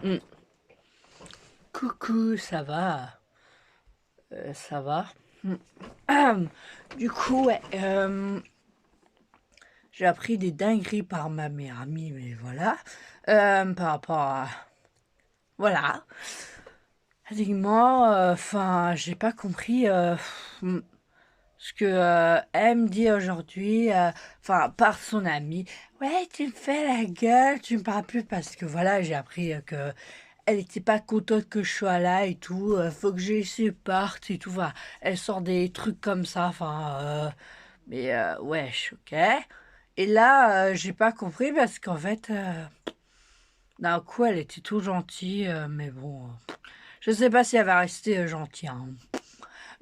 Mm. Coucou, ça va? Ça va? Mm. Du coup, ouais, j'ai appris des dingueries par ma meilleure amie, mais voilà. Par rapport à... Voilà. Pratiquement, enfin, j'ai pas compris ce que elle me dit aujourd'hui, enfin, par son amie. Ouais, tu me fais la gueule, tu me parles plus parce que voilà, j'ai appris que elle était pas contente que je sois là et tout, faut que je supporte et tout. Enfin, elle sort des trucs comme ça, enfin, mais wesh, ok. Et là, j'ai pas compris parce qu'en fait, d'un coup, elle était tout gentille, mais bon, je sais pas si elle va rester gentille, hein.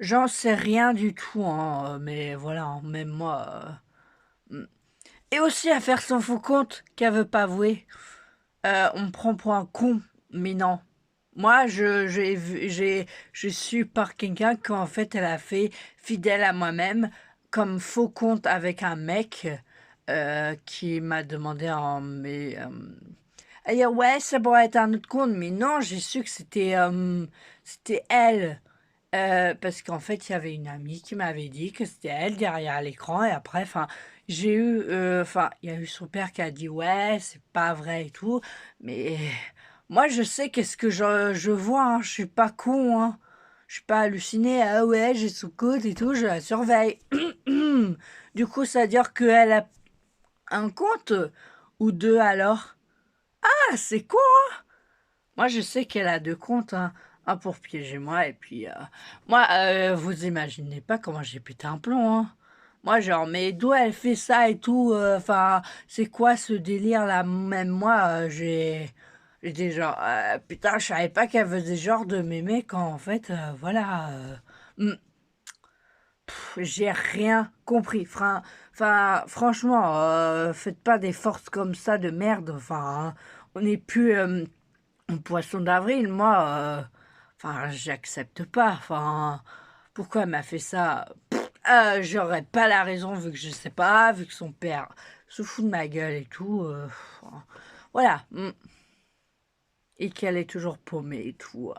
J'en sais rien du tout, hein, mais voilà, hein, même moi. Et aussi à faire son faux compte qu'elle veut pas avouer. On me prend pour un con, mais non. Moi, je suis par quelqu'un qu'en fait, elle a fait fidèle à moi-même, comme faux compte avec un mec qui m'a demandé en mais à dire ouais, ça pourrait être un autre compte, mais non, j'ai su que c'était elle. Parce qu'en fait, il y avait une amie qui m'avait dit que c'était elle derrière l'écran et après, enfin, enfin, il y a eu son père qui a dit ouais, c'est pas vrai et tout, mais moi, je sais qu'est-ce que je vois, hein, je suis pas con, hein, je suis pas halluciné, ah ouais, j'ai son code et tout, je la surveille. Du coup, ça veut dire qu'elle a un compte ou deux alors? Ah, c'est quoi? Moi, je sais qu'elle a deux comptes, hein. Un pour piéger moi, et puis... moi, vous imaginez pas comment j'ai pété un plomb, hein. Moi, genre, mais d'où elle fait ça et tout? Enfin, c'est quoi ce délire-là? Même moi, j'étais genre... putain, je savais pas qu'elle faisait genre de m'aimer quand, en fait, voilà... j'ai rien compris. Franchement, faites pas des forces comme ça de merde. Enfin, hein. On n'est plus... Poisson d'avril, moi, enfin, j'accepte pas. Enfin, pourquoi elle m'a fait ça? J'aurais pas la raison vu que je sais pas, vu que son père se fout de ma gueule et tout. Enfin, voilà. Et qu'elle est toujours paumée et tout.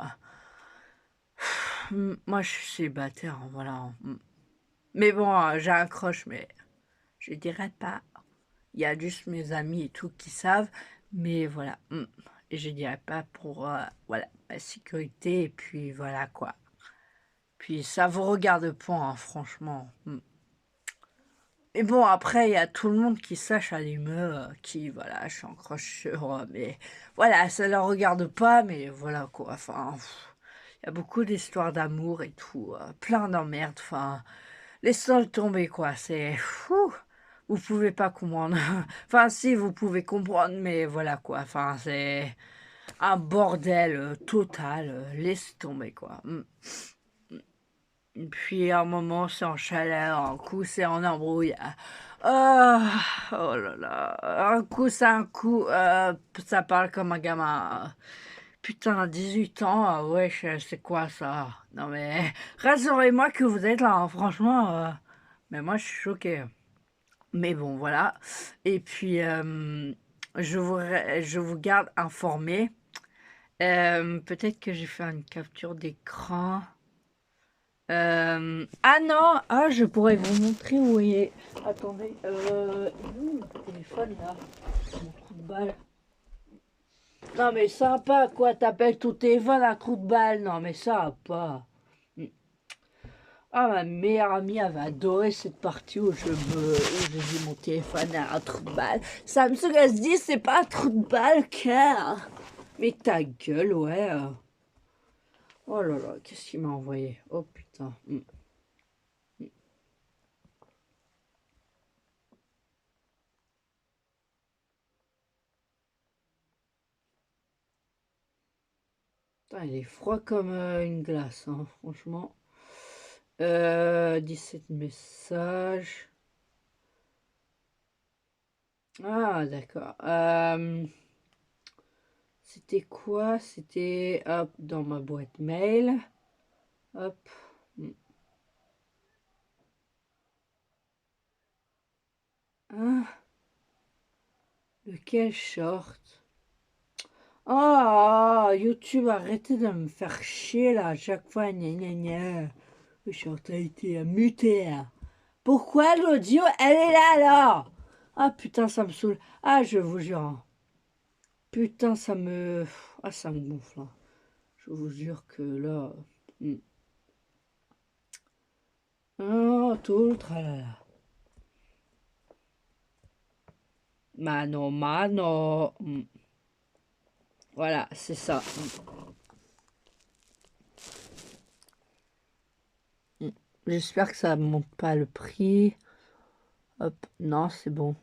Moi, je suis célibataire, hein, voilà. Mais bon, j'accroche, mais je dirais pas. Il y a juste mes amis et tout qui savent. Mais voilà. Et je dirais pas pour, voilà, ma sécurité. Et puis voilà quoi. Puis ça vous regarde pas, hein, franchement. Mais bon, après, il y a tout le monde qui sache allumer, qui, voilà, je suis en croche sur, mais voilà, ça leur regarde pas, mais voilà quoi. Enfin, il y a beaucoup d'histoires d'amour et tout, plein d'emmerdes. Enfin, laissez-le tomber quoi. C'est fou. Vous pouvez pas comprendre. Enfin, si, vous pouvez comprendre, mais voilà quoi. Enfin, c'est un bordel total. Laisse tomber quoi. Puis à un moment, c'est en chaleur, un coup, c'est en embrouille. Ah, oh là là. Un coup, c'est un coup, ça parle comme un gamin. Putain, 18 ans, ouais, c'est quoi ça? Non mais, rassurez-moi que vous êtes là, hein, franchement. Mais moi, je suis choquée. Mais bon, voilà. Et puis, je vous garde informé. Peut-être que j'ai fait une capture d'écran. Ah non, ah je pourrais vous montrer où il est. Attendez, il est où mon téléphone là? Mon trou de balle. Non mais sympa quoi, t'appelles ton téléphone un trou de balle. Non mais ça va pas. Ah ma meilleure amie avait adoré cette partie où je dis mon téléphone a un trou de balle. Samsung S10 c'est pas un trou de balle car. Mais ta gueule ouais. Oh là là, qu'est-ce qu'il m'a envoyé? Oh putain. Putain, il est froid comme une glace, hein, franchement. 17 messages. Ah, d'accord. C'était quoi? C'était, hop, dans ma boîte mail. Hop. Hmm. Ah, lequel short? Oh, YouTube, arrêtez de me faire chier là, à chaque fois, gna gna gna. Je suis en train de muter là. Pourquoi l'audio, elle est là alors? Ah putain, ça me saoule. Ah, je vous jure, hein. Putain, ça me... Ah, ça me gonfle, hein. Je vous jure que là... Oh, tout le tralala. Mano, mano. Voilà, c'est ça. J'espère que ça ne monte pas le prix. Hop, non, c'est bon.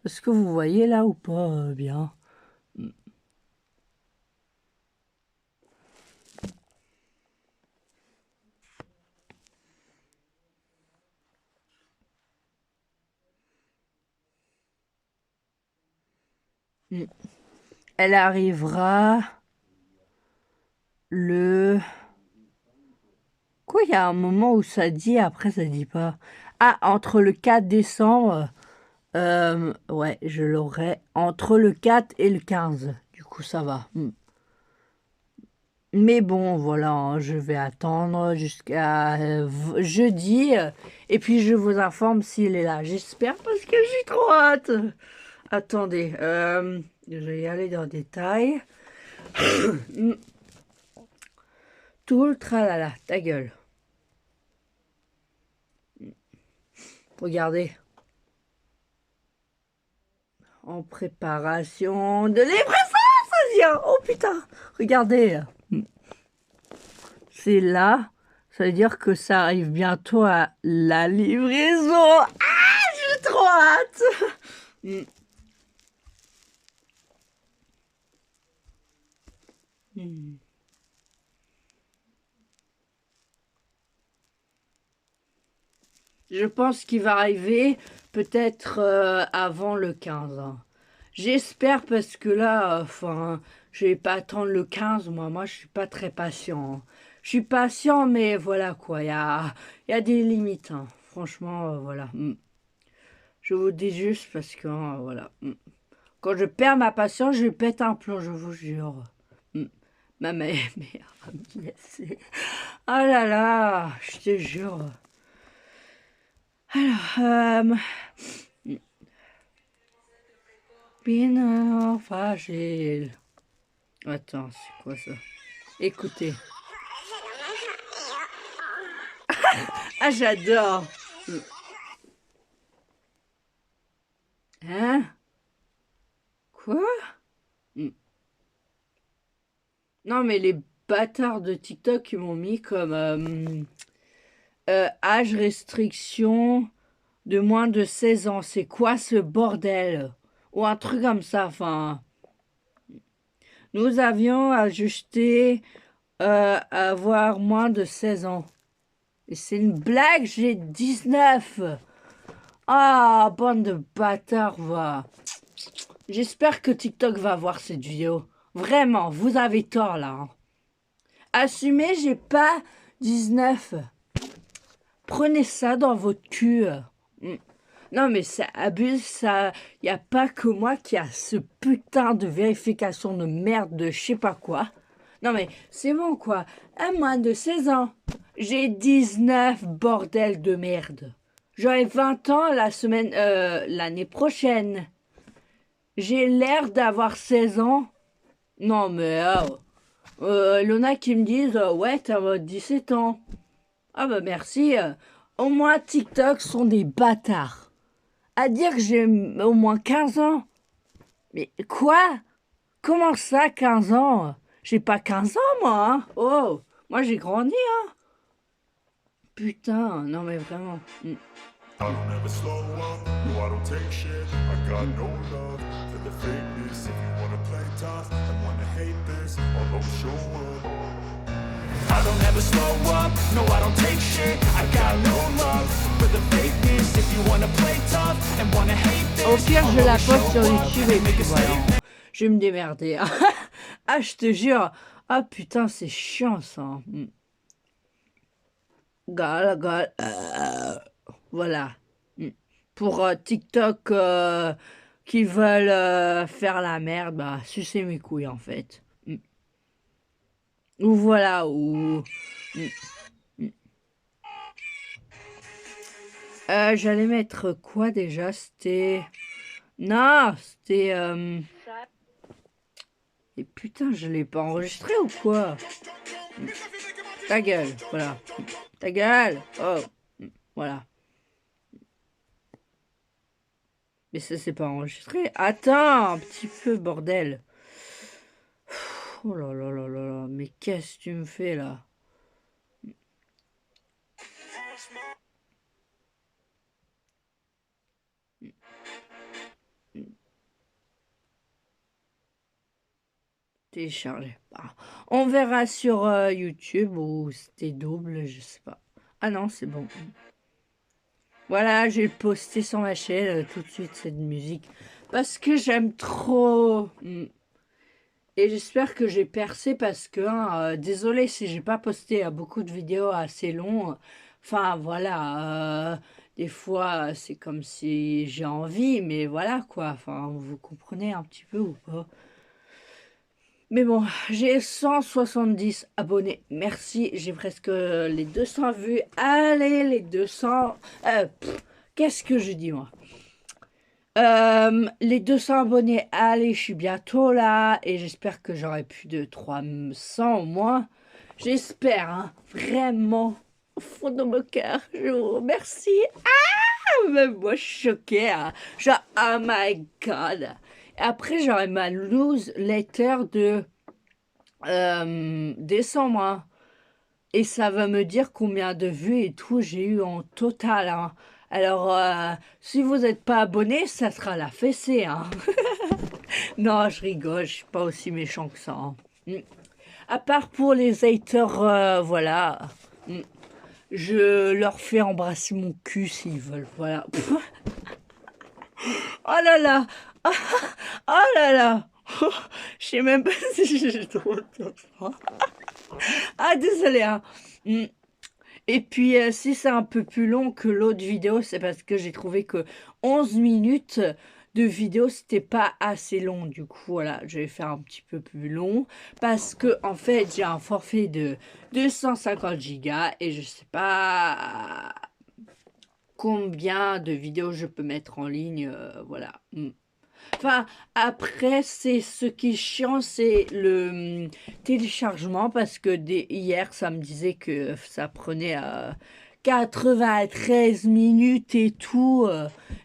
Est-ce que vous voyez là ou pas bien? Elle arrivera le... Quoi, il y a un moment où ça dit, après ça dit pas. Ah, entre le 4 décembre, ouais, je l'aurai entre le 4 et le 15. Du coup, ça va. Mais bon, voilà, hein, je vais attendre jusqu'à jeudi. Et puis, je vous informe s'il est là. J'espère parce que j'ai trop hâte. Attendez, je vais y aller dans le détail. Tout le tralala, ta gueule. Regardez. En préparation de livraison, ça vient. Oh putain, regardez. C'est là. Ça veut dire que ça arrive bientôt à la livraison. Ah, j'ai trop hâte. Je pense qu'il va arriver peut-être avant le 15, hein. J'espère parce que là, enfin, je vais pas attendre le 15, moi je suis pas très patient, hein. Je suis patient, mais voilà quoi, il y a des limites, hein. Franchement, voilà. Je vous dis juste parce que, voilà. Quand je perds ma patience, je pète un plomb, je vous jure. Ma meilleure amie, c'est... Oh là là, je te jure. Alors, bien fragile. Attends, c'est quoi ça? Écoutez. Ah, j'adore. Hein? Quoi? Non, mais les bâtards de TikTok, ils m'ont mis comme âge restriction de moins de 16 ans. C'est quoi ce bordel? Ou un truc comme ça, enfin... Nous avions ajusté avoir moins de 16 ans. Et c'est une blague, j'ai 19. Ah, bande de bâtards, va. J'espère que TikTok va voir cette vidéo. Vraiment, vous avez tort là, hein. Assumez, j'ai pas 19. Prenez ça dans votre cul. Non, mais ça abuse, ça. Y a pas que moi qui a ce putain de vérification de merde de je sais pas quoi. Non, mais c'est bon, quoi. À moins de 16 ans. J'ai 19, bordel de merde. J'aurai 20 ans l'année prochaine. J'ai l'air d'avoir 16 ans. Non, mais Lona qui me disent ouais, t'as 17 ans. Ah bah merci. Au moins TikTok sont des bâtards. À dire que j'ai au moins 15 ans. Mais quoi? Comment ça, 15 ans? J'ai pas 15 ans, moi, hein. Oh, moi j'ai grandi, hein. Putain, non mais vraiment. I don't ever slow up, no I don't take shit. I got no love for the fakeness. If you wanna play tough and wanna hate this, I'll always show up. I don't ever slow up, no I don't take shit. I got no love for the fakeness. If you wanna play tough and wanna hate this, Au pire, je I'll la always poste sur show up YouTube et and make puis a voilà. statement. Je vais me démerder. Ah, je te jure. Ah putain, c'est chiant ça. Gal, voilà. Pour TikTok qui veulent faire la merde, bah, sucer mes couilles, en fait. Ou voilà, ou... Mm, mm. J'allais mettre quoi déjà? C'était... Non, c'était... Et putain, je l'ai pas enregistré ou quoi? Ta gueule, voilà. Ta gueule. Oh, voilà. Mais ça, c'est pas enregistré. Attends, un petit peu, bordel. Oh là là là là là. Mais qu'est-ce que tu me fais là? Télécharger. Ah. On verra sur YouTube ou c'était double, je sais pas. Ah non, c'est bon. Voilà, j'ai posté sur ma chaîne tout de suite cette musique parce que j'aime trop. Et j'espère que j'ai percé parce que, désolé si j'ai pas posté beaucoup de vidéos assez longues. Enfin, voilà, des fois c'est comme si j'ai envie, mais voilà quoi. Enfin, vous comprenez un petit peu ou pas? Mais bon, j'ai 170 abonnés. Merci, j'ai presque les 200 vues. Allez, les 200. Qu'est-ce que je dis moi? Les 200 abonnés, allez, je suis bientôt là. Et j'espère que j'aurai plus de 300 au moins. J'espère, hein, vraiment, au fond de mon cœur. Je vous remercie. Ah, même moi, je suis choquée. Hein. Genre, oh my god. Et après, j'aurai ma newsletter de décembre. Hein. Et ça va me dire combien de vues et tout j'ai eu en total. Hein. Alors, si vous n'êtes pas abonné, ça sera la fessée. Hein. Non, je rigole, je suis pas aussi méchant que ça. Hein. À part pour les haters, voilà. Je leur fais embrasser mon cul s'ils veulent. Voilà. Oh là là. Oh là là. Je sais même pas si j'ai trop de temps. Ah, désolé. Hein. Et puis, si c'est un peu plus long que l'autre vidéo, c'est parce que j'ai trouvé que 11 minutes de vidéo, c'était pas assez long. Du coup, voilà, je vais faire un petit peu plus long. Parce que, en fait, j'ai un forfait de 250 gigas et je sais pas combien de vidéos je peux mettre en ligne. Voilà. Enfin, après, c'est ce qui est chiant, c'est le téléchargement parce que hier, ça me disait que ça prenait 93 minutes et tout.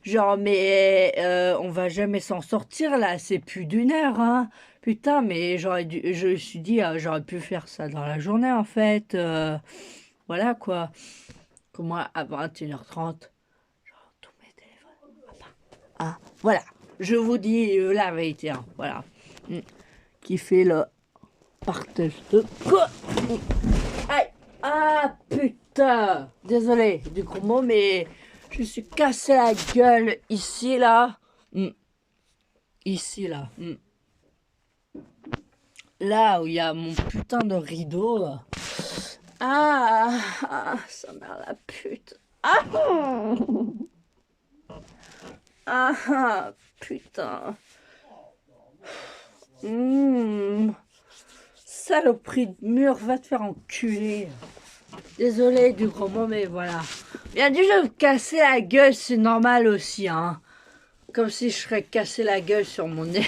Genre, mais on va jamais s'en sortir là, c'est plus d'une heure, hein. Putain, mais je me suis dit, j'aurais pu faire ça dans la journée en fait. Voilà quoi. Comment à 21h30, genre, tous mes téléphones. Ah, voilà. Je vous dis la vérité, hein, voilà. Qui fait le partage de quoi? Aïe! Ah putain! Désolé du gros mot, mais je me suis cassé la gueule ici, là. Ici, là. Là où il y a mon putain de rideau. Ça m'a la pute. Putain. Saloperie de mur, va te faire enculer. Désolé du gros mot, mais voilà. Bien dû me casser la gueule, c'est normal aussi, hein. Comme si je serais cassé la gueule sur mon ex.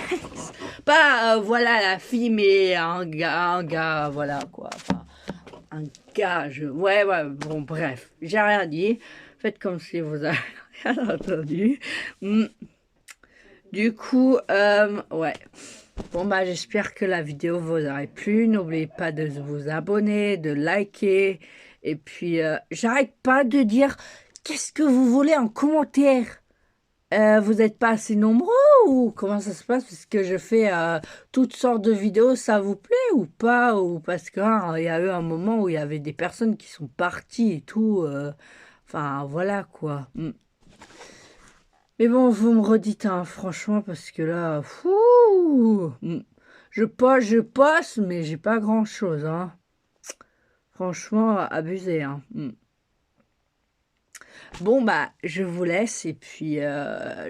Pas, voilà, la fille, mais un gars, voilà, quoi. Enfin, un gars, ouais, bon, bref, j'ai rien dit. Faites comme si vous avez rien entendu. Du coup, ouais. Bon, bah, j'espère que la vidéo vous aurait plu. N'oubliez pas de vous abonner, de liker. Et puis, j'arrête pas de dire qu'est-ce que vous voulez en commentaire. Vous n'êtes pas assez nombreux ou comment ça se passe? Parce que je fais toutes sortes de vidéos, ça vous plaît ou pas? Ou parce qu'il y a eu un moment où il y avait des personnes qui sont parties et tout. Enfin, voilà quoi. Mais bon, vous me redites, hein, franchement, parce que là, fou, je poste, mais j'ai pas grand-chose, hein. Franchement, abusé, hein. Bon, bah, je vous laisse et puis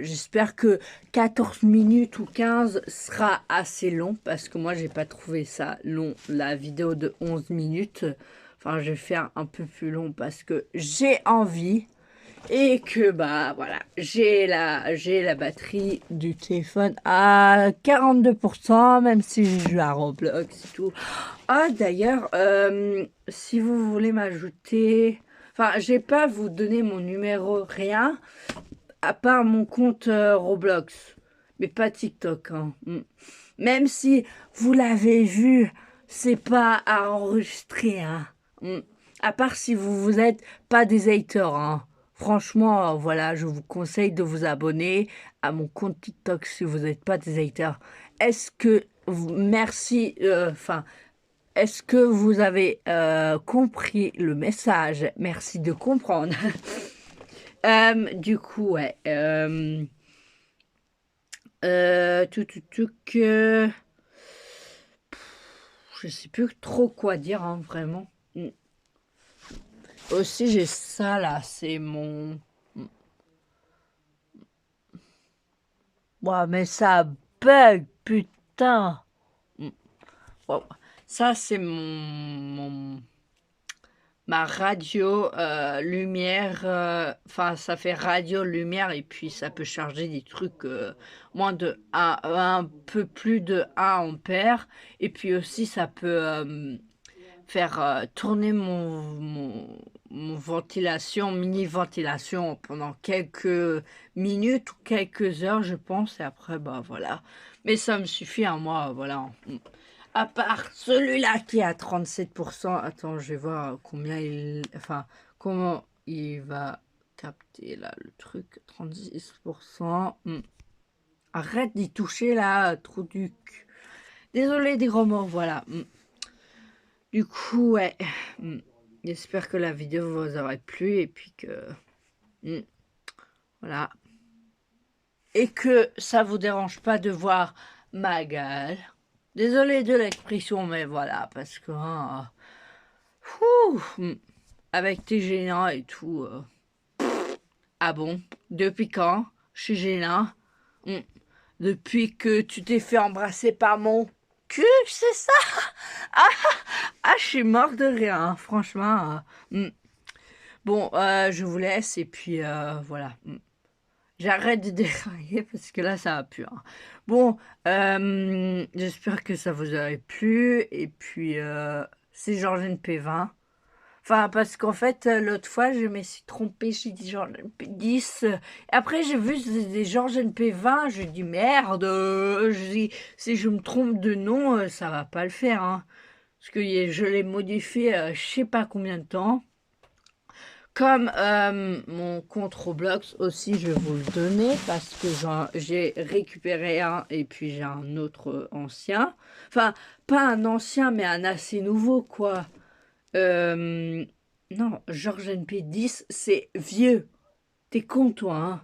j'espère que 14 minutes ou 15 sera assez long parce que moi, j'ai pas trouvé ça long, la vidéo de 11 minutes. Enfin, je vais faire un peu plus long parce que j'ai envie et que, bah, voilà, j'ai la batterie du téléphone à 42%, même si je joue à Roblox et tout. Ah, d'ailleurs, si vous voulez m'ajouter... Enfin, je vais pas vous donner mon numéro, rien, à part mon compte Roblox. Mais pas TikTok, hein. Même si vous l'avez vu, c'est pas à enregistrer, hein. À part si vous êtes pas des haters, hein. Franchement, voilà, je vous conseille de vous abonner à mon compte TikTok si vous n'êtes pas des haters. Est-ce que... Merci, enfin... Est-ce que vous avez compris le message? Merci de comprendre. Du coup, ouais. Que... Je sais plus trop quoi dire, hein, vraiment. Aussi, j'ai ça là, c'est mon... Ouais, mais ça bug, putain. Wow. Ça, c'est ma radio lumière, enfin ça fait radio lumière et puis ça peut charger des trucs moins de un peu plus de 1 ampère et puis aussi ça peut faire tourner mon ventilation, mini ventilation pendant quelques minutes ou quelques heures je pense et après bah voilà, mais ça me suffit à moi, voilà. À part celui-là qui est à 37%. Attends, je vais voir combien il... Enfin, comment il va capter là le truc. 36%. Arrête d'y toucher là, trou du cul. Désolé des gros mots, voilà. Du coup, ouais. J'espère que la vidéo vous aurait plu et puis que... Voilà. Et que ça vous dérange pas de voir ma gueule. Désolé de l'expression, mais voilà, parce que... Hein, avec tes gênants et tout. Ah bon? Depuis quand? Je suis gênant. Depuis que tu t'es fait embrasser par mon cul, c'est ça? Je suis mort de rire, hein, franchement. Bon, je vous laisse et puis voilà. J'arrête de dérailler parce que là, ça va plus. Hein. Bon, j'espère que ça vous aurait plu. Et puis, c'est Georgène P20. Enfin, parce qu'en fait, l'autre fois, je me suis trompée, j'ai dit Georgène P10. Après, j'ai vu des Georgène P20, je dis merde. Je dis, si je me trompe de nom, ça va pas le faire. Hein. Parce que je l'ai modifié je sais pas combien de temps. Comme mon compte Roblox aussi, je vais vous le donner parce que j'ai récupéré un et puis j'ai un autre ancien. Enfin, pas un ancien, mais un assez nouveau, quoi. Non, George NP10, c'est vieux. T'es con, toi, hein?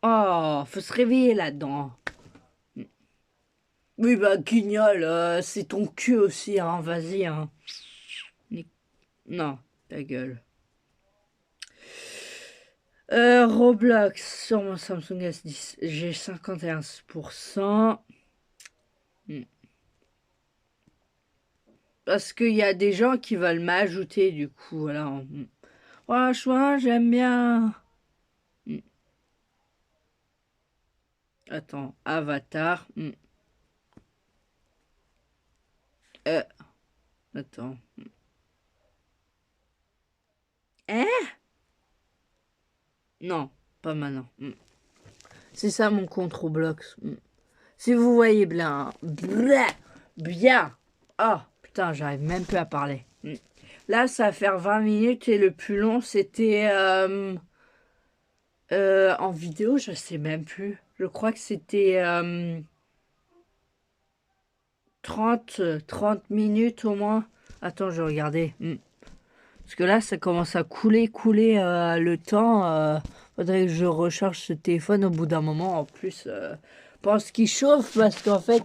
Oh, faut se réveiller là-dedans. Oui, bah, guignol, c'est ton cul aussi, hein. Vas-y, hein. Non, ta gueule. Roblox sur mon Samsung S10, j'ai 51%. Parce qu'il y a des gens qui veulent m'ajouter, du coup, voilà. Franchement, j'aime bien. Attends, Avatar. Attends. Hein? Non, pas maintenant. C'est ça mon compte Roblox. Si vous voyez bien. Bien. Oh, putain, j'arrive même plus à parler. Là, ça va faire 20 minutes et le plus long, c'était en vidéo, je sais même plus. Je crois que c'était 30 minutes au moins. Attends, je vais regarder. Parce que là, ça commence à couler le temps. Faudrait que je recharge ce téléphone au bout d'un moment. En plus, je pense qu'il chauffe parce qu'en fait,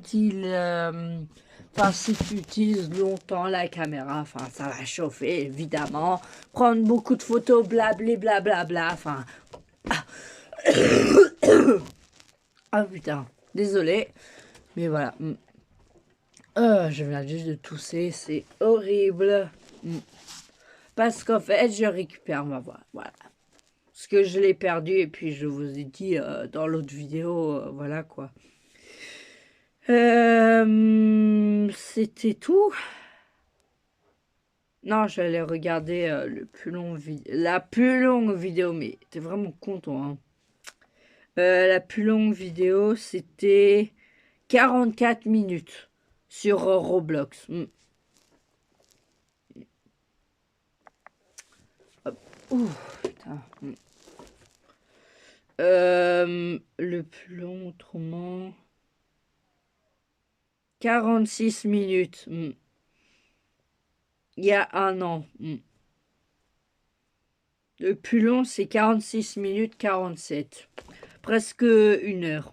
enfin, si tu utilises longtemps la caméra, enfin, ça va chauffer, évidemment. Prendre beaucoup de photos, blablé, blablabla. Enfin, ah putain, désolé. Mais voilà. Je viens juste de tousser, c'est horrible. Parce qu'en fait, je récupère ma voix. Voilà. Parce que je l'ai perdu et puis je vous ai dit dans l'autre vidéo, voilà quoi. C'était tout. Non, j'allais regarder la plus longue vidéo, mais t'es vraiment content, hein. La plus longue vidéo, c'était 44 minutes sur Roblox. Hop. Ouh, putain. Le plus long, autrement... 46 minutes. Il y a un an. Le plus long, c'est 46 minutes 47. Presque une heure.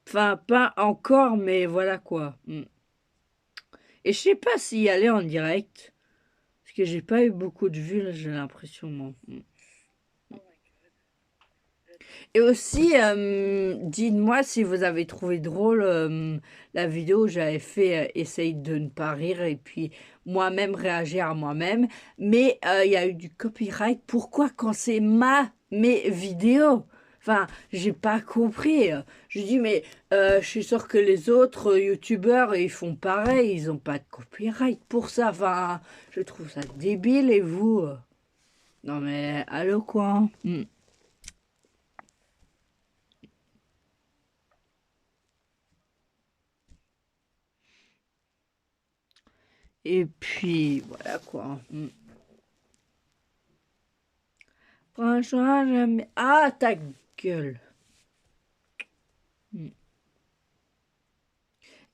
Enfin, pas encore, mais voilà quoi. Et je sais pas s'y aller en direct. Parce que j'ai pas eu beaucoup de vues, là, j'ai l'impression, moi. Et aussi, dites-moi si vous avez trouvé drôle la vidéo où j'avais fait essaye de ne pas rire et puis moi-même réagir à moi-même. Mais il y a eu du copyright. Pourquoi quand c'est mes vidéos? Enfin, j'ai pas compris. Je dis, mais je suis sûre que les autres youtubeurs, ils font pareil. Ils ont pas de copyright pour ça. Enfin, je trouve ça débile et vous... Non mais, allô quoi? Et puis, voilà quoi. Franchement, jamais... Ah, ta gueule.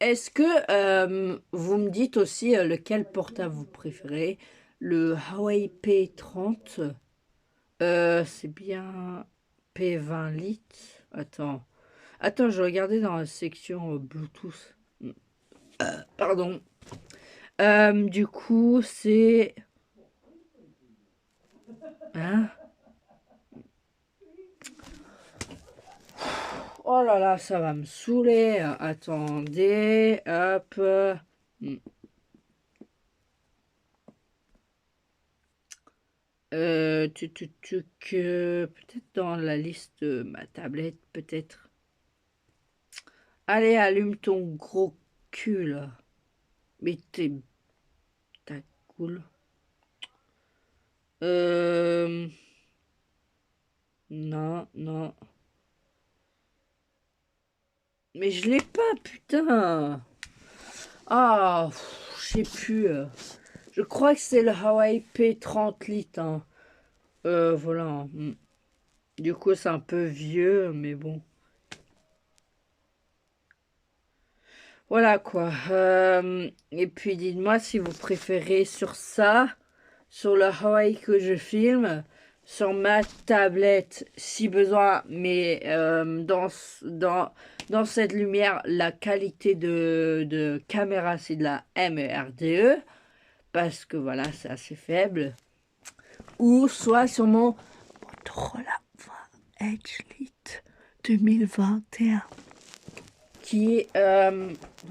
Est-ce que vous me dites aussi lequel portable vous préférez? Le Huawei P30. C'est bien P20 Lite. Attends. Attends, je regardais dans la section Bluetooth. Pardon. Du coup, c'est... Hein? Oh là là, ça va me saouler. Attendez, hop. Peut-être dans la liste de ma tablette, peut-être. Allez, allume ton gros cul, là. Mais t'as cool. Non, non. Mais je l'ai pas, putain. Ah, je sais plus. Je crois que c'est le Huawei P30 Lite, hein. Voilà. Du coup, c'est un peu vieux, mais bon. Voilà quoi. Et puis dites-moi si vous préférez sur ça, sur le Huawei que je filme, sur ma tablette si besoin, mais dans cette lumière, la qualité de caméra c'est de la MERDE, parce que voilà, c'est assez faible. Ou soit sur mon Motorola Edge Lite 2021. Qui est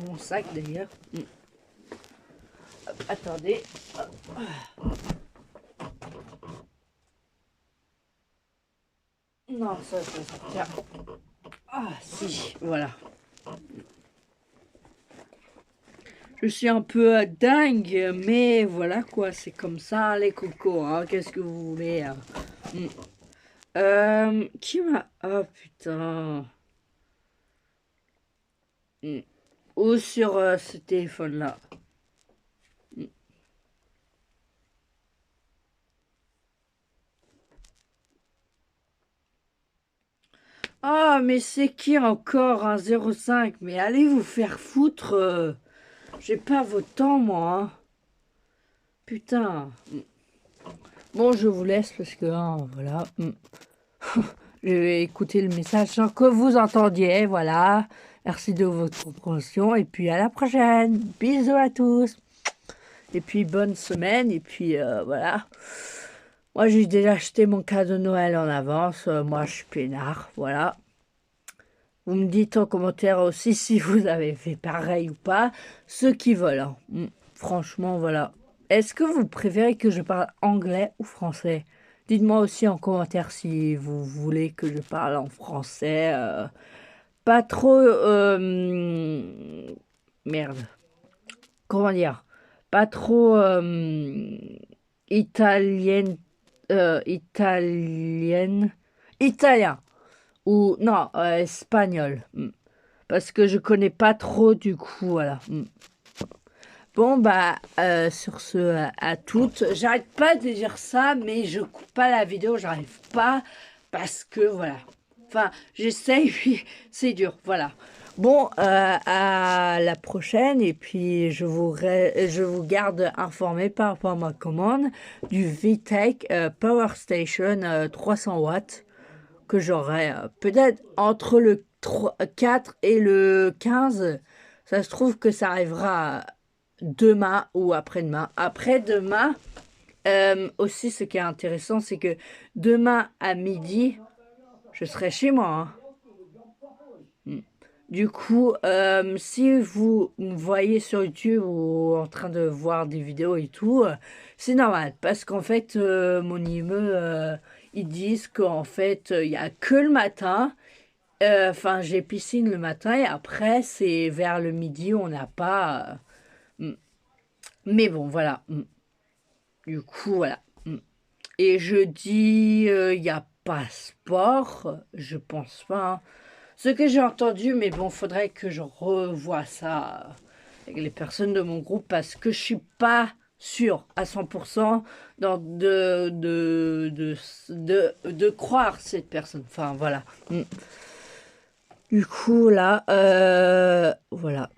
mon sac d'ailleurs. Attendez. Non, ça tiens. Ah si, voilà. Je suis un peu dingue, mais voilà quoi, c'est comme ça les cocos, hein. Qu'est-ce que vous voulez, hein. Qui m'a... Oh putain. Ou sur ce téléphone-là. Ah, mais c'est qui encore un 05? Mais allez vous faire foutre. J'ai pas votre temps, moi, hein. Putain. Bon, je vous laisse parce que, hein, voilà. Je vais écouter le message sans que vous entendiez. Voilà. Merci de votre compréhension. Et puis à la prochaine. Bisous à tous. Et puis bonne semaine. Et puis voilà. Moi j'ai déjà acheté mon cadeau de Noël en avance. Moi je suis peinard. Voilà. Vous me dites en commentaire aussi si vous avez fait pareil ou pas. Ceux qui veulent, hein. Franchement, voilà. Est-ce que vous préférez que je parle anglais ou français? Dites-moi aussi en commentaire si vous voulez que je parle en français. Pas trop... merde. Comment dire? Pas trop italienne... italienne... Italien. Ou non, espagnol. Parce que je connais pas trop du coup, voilà. Bon, bah, sur ce, à toutes. J'arrête pas de dire ça, mais je coupe pas la vidéo, j'arrive pas, parce que, voilà. Enfin, j'essaye, puis c'est dur, voilà. Bon, à la prochaine, et puis je vous garde informé par rapport à ma commande du VTech Power Station 300 watts que j'aurai peut-être entre le 4 et le 15. Ça se trouve que ça arrivera demain ou après-demain. Après-demain, aussi, ce qui est intéressant, c'est que demain à midi, je serai chez moi, hein. Du coup, si vous me voyez sur YouTube ou en train de voir des vidéos et tout, c'est normal. Parce qu'en fait, mon immeuble, ils disent qu'en fait, il n'y a que le matin. Enfin, j'ai piscine le matin et après, c'est vers le midi, on n'a pas... Mais bon, voilà. Du coup, voilà. Et jeudi, il n'y a pas sport. Je pense pas, hein. Ce que j'ai entendu, mais bon, faudrait que je revoie ça avec les personnes de mon groupe parce que je suis pas sûre à 100% de croire cette personne. Enfin, voilà. Du coup, là, voilà.